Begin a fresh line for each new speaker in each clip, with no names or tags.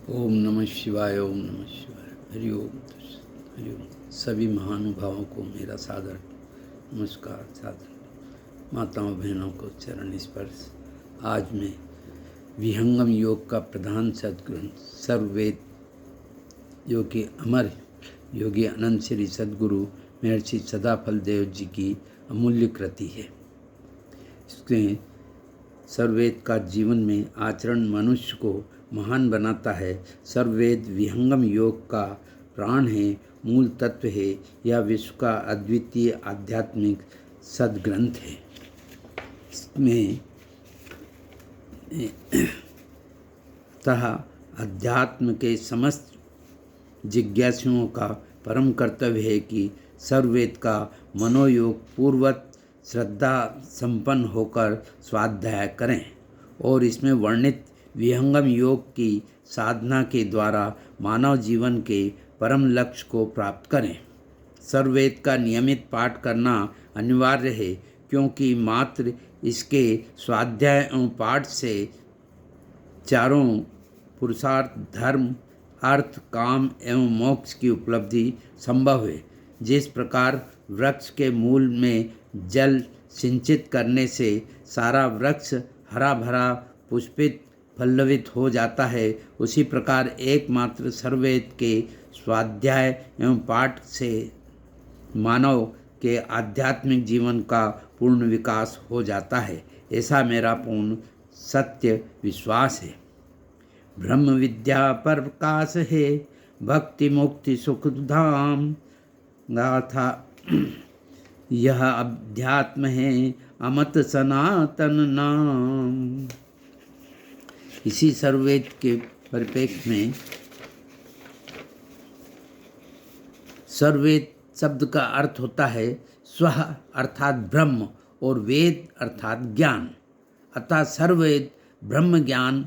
ओम नमः शिवाय। ओम नमः शिवाय। हरि ओम तत्सत। हरि ओम। सभी महानुभावों को मेरा सादर नमस्कार, सादर माताओं बहनों को चरण स्पर्श। आज मैं विहंगम योग का प्रधान सद्ग्रंथ सर्ववेद योगी अमर योगी अनंत श्री सद्गुरु महर्षि सदाफल देव जी की अमूल्य कृति है। इसमें सर्ववेद का जीवन में आचरण मनुष्य को महान बनाता है। सर्ववेद विहंगम योग का प्राण है, मूल तत्व है। यह विश्व का अद्वितीय आध्यात्मिक सद्ग्रंथ है। इसमें अतः अध्यात्म के समस्त जिज्ञासुओं का परम कर्तव्य है कि सर्ववेद का मनोयोग पूर्वक श्रद्धा संपन्न होकर स्वाध्याय करें और इसमें वर्णित विहंगम योग की साधना के द्वारा मानव जीवन के परम लक्ष्य को प्राप्त करें। सर्ववेद का नियमित पाठ करना अनिवार्य है, क्योंकि मात्र इसके स्वाध्याय एवं पाठ से चारों पुरुषार्थ धर्म अर्थ काम एवं मोक्ष की उपलब्धि संभव है। जिस प्रकार वृक्ष के मूल में जल सिंचित करने से सारा वृक्ष हरा भरा पुष्पित पल्लवित हो जाता है, उसी प्रकार एकमात्र सर्ववेद के स्वाध्याय एवं पाठ से मानव के आध्यात्मिक जीवन का पूर्ण विकास हो जाता है। ऐसा मेरा पूर्ण सत्य विश्वास है। ब्रह्म विद्या पर प्रकाश है, भक्ति मुक्ति सुख धाम गाथा यह अध्यात्म है, अमत सनातन नाम। इसी सर्ववेद के परिप्रेक्ष्य में सर्ववेद शब्द का अर्थ होता है स्वः अर्थात ब्रह्म और वेद अर्थात ज्ञान। अतः सर्ववेद ब्रह्म ज्ञान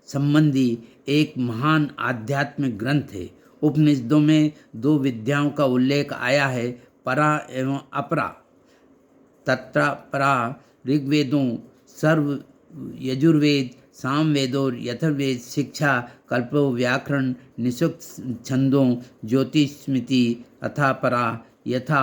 संबंधी एक महान आध्यात्मिक ग्रंथ है। उपनिषदों में दो विद्याओं का उल्लेख आया है, परा एवं अपरा। तत्र परा ऋग्वेदों सर्व यजुर्वेद सामवेद और यथुर्वेद शिक्षा कल्पो व्याकरण निषुक्त छंदों ज्योतिष स्मृति अथा परा यथा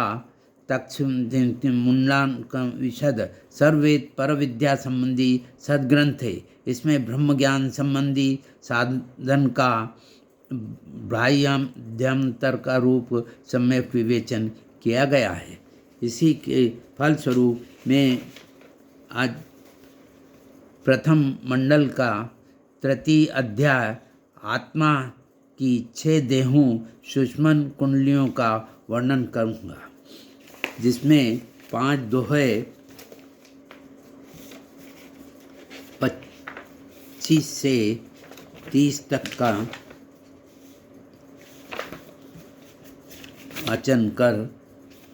तक्षमुंडान विशद सर्ववेद पर विद्या संबंधी सद्ग्रंथ है। इसमें ब्रह्म ज्ञान संबंधी साधन का बाह्याद्यंतर का रूप सम्यक विवेचन किया गया है। इसी के फलस्वरूप में आज प्रथम मंडल का तृतीय अध्याय आत्मा की 6 देहों सूक्ष्म कुंडलियों का वर्णन करूँगा, जिसमें 5 दोहे 25 से 30 तक का वाचन कर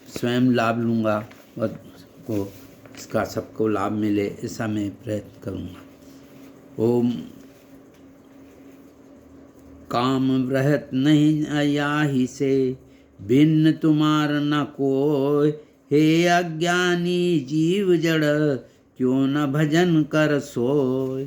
स्वयं लाभ लूँगा और को इसका सबको लाभ मिले, ऐसा मैं प्रयत्न करूँगा। ओम काम बृहत नहीं अयाही से, भिन्न तुम्हार न कोय, हे अज्ञानी जीव जड़, क्यों न भजन कर सोय।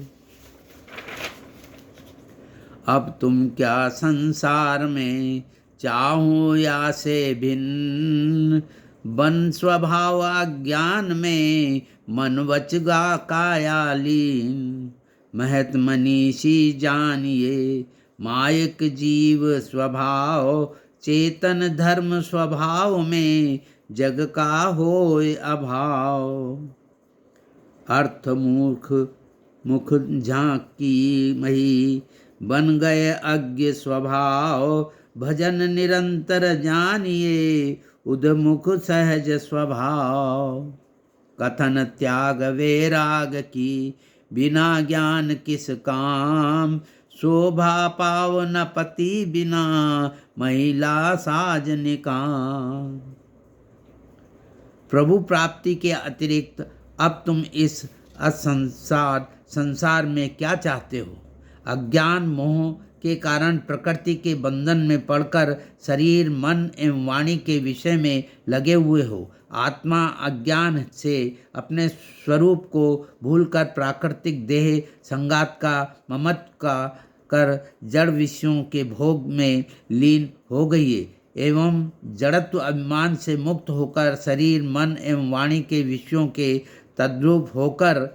अब तुम क्या संसार में, चाहो या से भिन्न, बन स्वभाव अज्ञान में, मन वचगा कायालीन। महत मनीषी जानिए, मायक जीव स्वभाव, चेतन धर्म स्वभाव में, जग का होय अभाव। अर्थ मूर्ख मुख झांकी मही, बन गए अज्ञ स्वभाव, भजन निरंतर जानिए, उद्मुख सहज स्वभाव। कथन त्याग वैराग की, बिना ज्ञान किस काम, शोभा पावन पति बिना, महिला साजनिकाम। प्रभु प्राप्ति के अतिरिक्त अब तुम इस संसार में क्या चाहते हो? अज्ञान मोह के कारण प्रकृति के बंधन में पड़कर शरीर मन एवं वाणी के विषय में लगे हुए हो। आत्मा अज्ञान से अपने स्वरूप को भूलकर प्राकृतिक देह संगात का ममत्व कर जड़ विषयों के भोग में लीन हो गई है एवं जड़त्व अभिमान से मुक्त होकर शरीर मन एवं वाणी के विषयों के तद्रूप होकर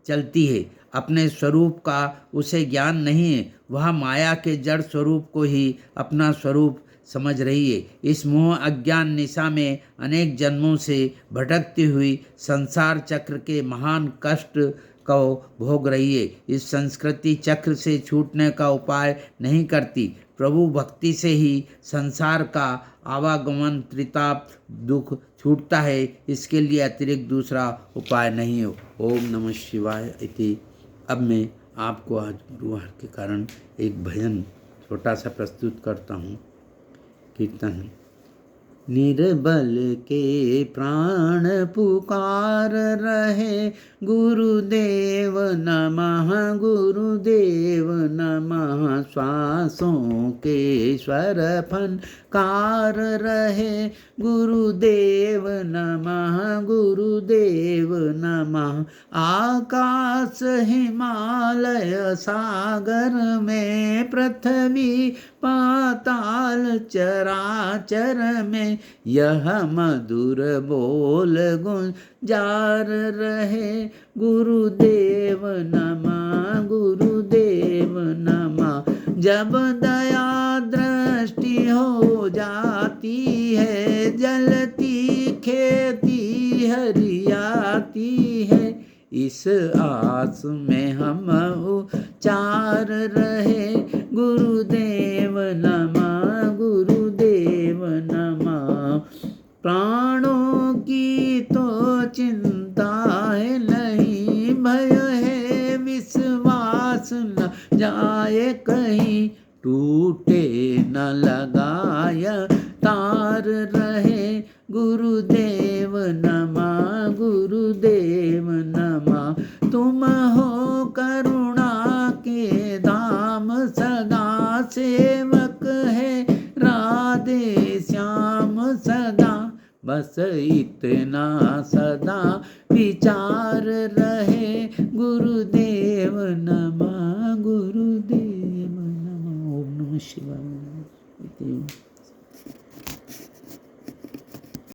चलती है। अपने स्वरूप का उसे ज्ञान नहीं है, वह माया के जड़ स्वरूप को ही अपना स्वरूप समझ रही है। इस मोह अज्ञान निशा में अनेक जन्मों से भटकती हुई संसार चक्र के महान कष्ट को भोग रही है। इस संस्कृति चक्र से छूटने का उपाय नहीं करती। प्रभु भक्ति से ही संसार का आवागमन त्रिताप दुख छूटता है, इसके लिए अतिरिक्त दूसरा उपाय नहीं हो। ओम नमः शिवाय इति। अब मैं आपको आज गुरुवार के कारण एक भजन छोटा सा प्रस्तुत करता हूँ। कीर्तन। निर्बल के प्राण पुकार रहे, गुरुदेव नमः गुरुदेव नमः। श्वासों के स्वर फनकार रहे, गुरुदेव नमः गुरुदेव नमः। आकाश हिमालय सागर में, पृथ्वी पाताल चराचर में, यह मधुर बोल गुंजार रहे, गुरुदेव नमः गुरुदेव नमः। जब दया दृष्टि हो जाती है, जलती खेती हरियाती है, इस आस में हम उचार रहे, गुरुदेव नमः गुरुदेव नमः। प्राणों की तो चिंता है नहीं, भय है विश्वास न जाए कहीं, टूटे न लगाय तार रहे, गुरुदेव नमः गुरुदेव नमः। तुम हो करुणा के धाम सदा, सेवक है राधे श्याम सदा, बस इतना सदा विचार रहे, गुरुदेव नमः गुरुदेव नमः। ओम नमः शिवाय।